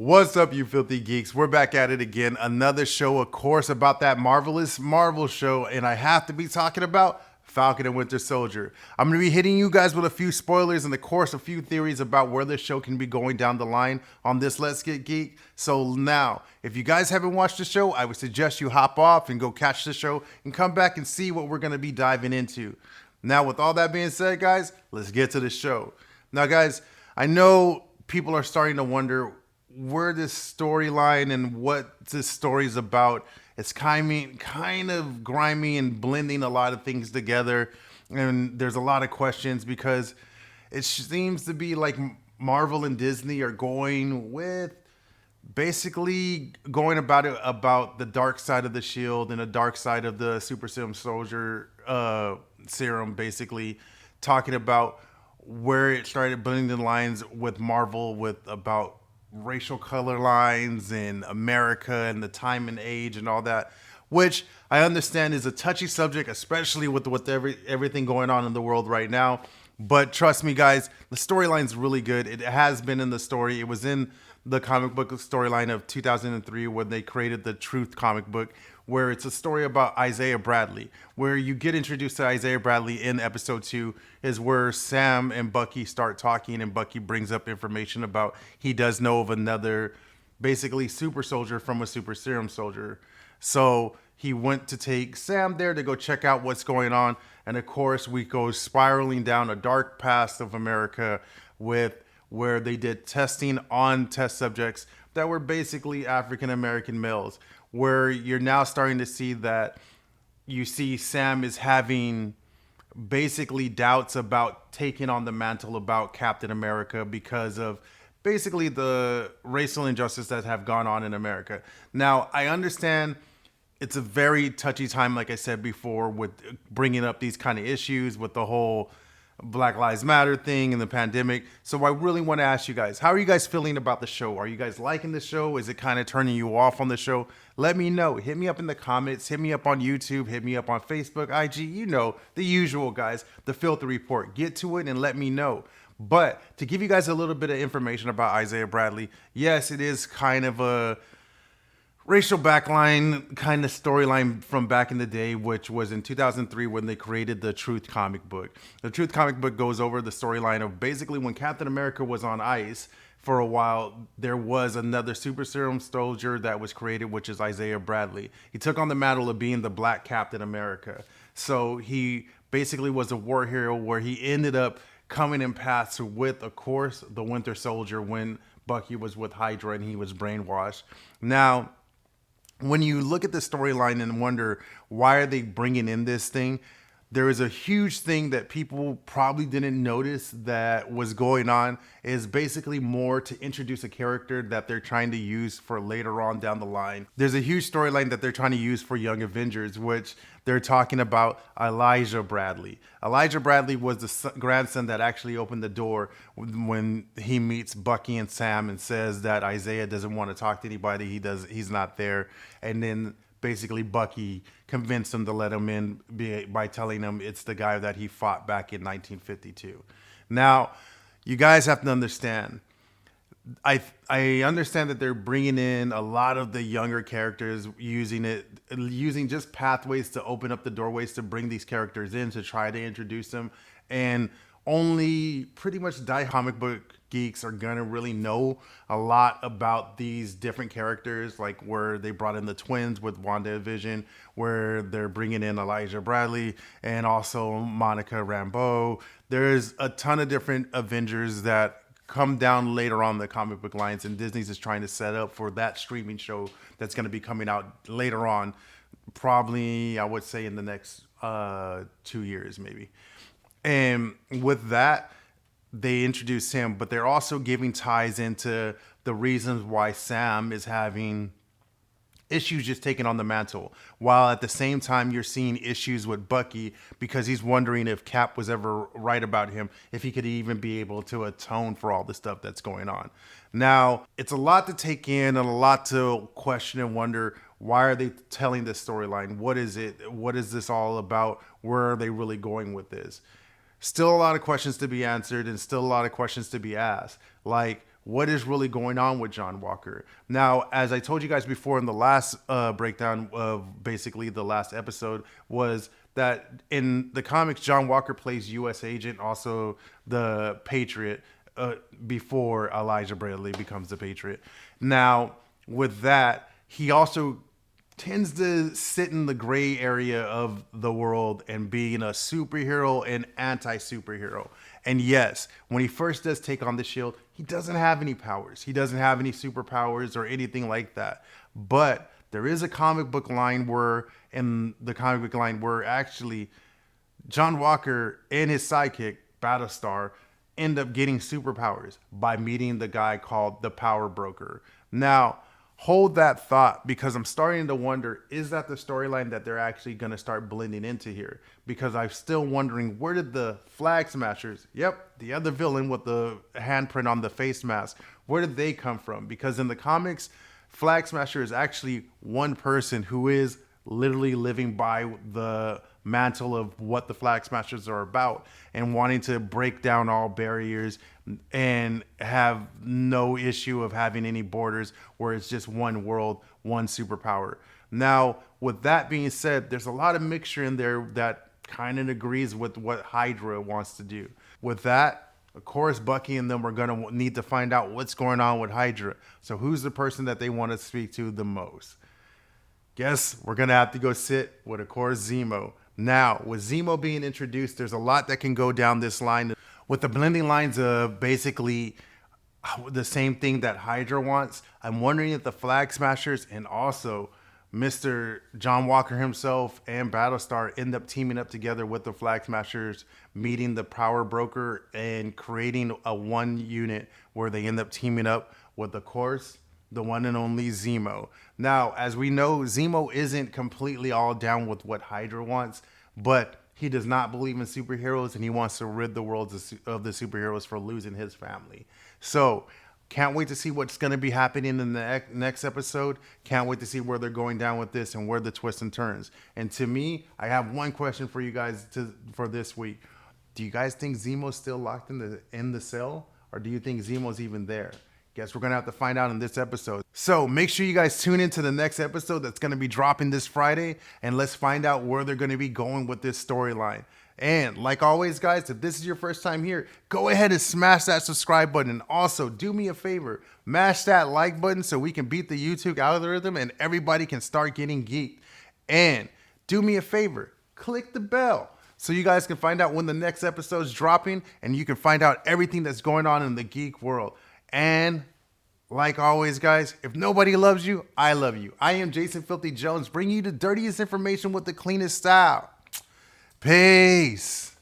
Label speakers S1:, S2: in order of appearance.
S1: What's up, you filthy geeks? We're back at it again. Another show, of course, about that marvelous Marvel show, and I have to be talking about Falcon and Winter Soldier. I'm going to be hitting you guys with a few spoilers and, of course, a few theories about where this show can be going down the line on this Let's Get Geek. So now, if you guys haven't watched the show, I would suggest you hop off and go catch the show and come back and see what we're going to be diving into. Now, with all that being said, guys, let's get to the show. Now, guys, I know people are starting to wonder where this storyline and what this story is about. It's kind of grimy and blending a lot of things together. And there's a lot of questions because it seems to be like Marvel and Disney are going with basically going about the dark side of the shield and the dark side of the super serum soldier serum, basically talking about where it started blending the lines with Marvel with about racial color lines in America and the time and age and all that, which I understand is a touchy subject, especially with everything going on in the world right now. But trust me, guys, the storyline's really good. It has been in the story. It was in the comic book storyline of 2003 when they created the Truth comic book, where it's a story about Isaiah Bradley, where you get introduced to Isaiah Bradley in episode 2 is where Sam and Bucky start talking, and Bucky brings up information about he does know of another basically super soldier from a super serum soldier. So he went to take Sam there to go check out what's going on. And of course, we go spiraling down a dark past of America with where they did testing on test subjects that were basically African American males, where you're now starting to see that you see Sam is having basically doubts about taking on the mantle about Captain America because of basically the racial injustice that have gone on in America. Now, I understand it's a very touchy time, like I said before, with bringing up these kind of issues with the whole Black Lives Matter thing and the pandemic. So I really want to ask you guys, how are you guys feeling about the show? Are you guys liking the show? Is it kind of turning you off on the show? Let me know. Hit me up in the comments. Hit me up on YouTube. Hit me up on Facebook, IG. You know, the usual, guys. The Filthy Report. Get to it and let me know. But to give you guys a little bit of information about Isaiah Bradley, yes, it is kind of a racial backline kind of storyline from back in the day, which was in 2003 when they created the Truth comic book. The Truth comic book goes over the storyline of basically when Captain America was on ice for a while, there was another super serum soldier that was created, which is Isaiah Bradley. He took on the mantle of being the Black Captain America. So he basically was a war hero where he ended up coming in paths with, of course, the Winter Soldier when Bucky was with Hydra and he was brainwashed. Now, when you look at the storyline and wonder why are they bringing in this thing, there is a huge thing that people probably didn't notice that was going on is basically more to introduce a character that they're trying to use for later on down the line. There's a huge storyline that they're trying to use for Young Avengers, which they're talking about Elijah Bradley. Elijah Bradley was the grandson that actually opened the door when he meets Bucky and Sam and says that Isaiah doesn't want to talk to anybody. He's not there. And then basically Bucky convinced him to let him in by telling him it's the guy that he fought back in 1952. Now, you guys have to understand, I understand that they're bringing in a lot of the younger characters, using just pathways to open up the doorways to bring these characters in to try to introduce them. And only pretty much comic book geeks are gonna really know a lot about these different characters, like where they brought in the twins with WandaVision, where they're bringing in Elijah Bradley and also Monica Rambeau. There's a ton of different Avengers that come down later on the comic book lines, and Disney's is trying to set up for that streaming show that's going to be coming out later on, probably I would say in the next 2 years maybe. And with that, they introduce him, but they're also giving ties into the reasons why Sam is having issues just taking on the mantle, while at the same time you're seeing issues with Bucky because he's wondering if Cap was ever right about him, if he could even be able to atone for all the stuff that's going on. Now, it's a lot to take in and a lot to question and wonder, why are they telling this storyline? What is it? What is this all about? Where are they really going with this? Still a lot of questions to be answered and still a lot of questions to be asked. Like, what is really going on with John Walker. Now, as I told you guys before in the last breakdown of basically the last episode, was that in the comics, John Walker plays U.S. agent, also the Patriot, before Elijah Bradley becomes the Patriot. Now, with that, he also tends to sit in the gray area of the world and being a superhero and anti-superhero. And yes, when he first does take on the shield, he doesn't have any powers. He doesn't have any superpowers or anything like that. But there is a comic book line where, actually John Walker and his sidekick, Battlestar, end up getting superpowers by meeting the guy called the Power Broker. Now, hold that thought, because I'm starting to wonder, is that the storyline that they're actually going to start blending into here? Because I'm still wondering, where did the Flag Smashers, yep, the other villain with the handprint on the face mask, where did they come from? Because in the comics, Flag Smasher is actually one person who is literally living by the mantle of what the Flag Smashers are about and wanting to break down all barriers and have no issue of having any borders, where it's just one world, one superpower. Now, with that being said, there's a lot of mixture in there that kind of agrees with what Hydra wants to do. With that, of course, Bucky and them are going to need to find out what's going on with Hydra. So who's the person that they want to speak to the most? Guess we're going to have to go sit with, of course, Zemo. Now, with Zemo being introduced, there's a lot that can go down this line. With the blending lines of basically the same thing that Hydra wants, I'm wondering if the Flag Smashers and also Mr. John Walker himself and Battlestar end up teaming up together with the Flag Smashers, meeting the Power Broker and creating a one unit where they end up teaming up with, of course, the one and only Zemo. Now, as we know, Zemo isn't completely all down with what Hydra wants, but he does not believe in superheroes, and he wants to rid the world of the superheroes for losing his family. So, can't wait to see what's going to be happening in the next episode. Can't wait to see where they're going down with this and where the twists and turns. And to me, I have one question for you guys for this week. Do you guys think Zemo's still locked in the cell, or do you think Zemo's even there? Guess we're going to have to find out in this episode. So make sure you guys tune into the next episode that's going to be dropping this Friday, and let's find out where they're going to be going with this storyline. And like always, guys, if this is your first time here, go ahead and smash that subscribe button. And also, do me a favor, mash that like button so we can beat the YouTube algorithm and everybody can start getting geeked. And do me a favor, click the bell so you guys can find out when the next episode's dropping, and you can find out everything that's going on in the geek world. And like always, guys, if nobody loves you, I love you. I am Jason Filthy Jones, bringing you the dirtiest information with the cleanest style. Peace.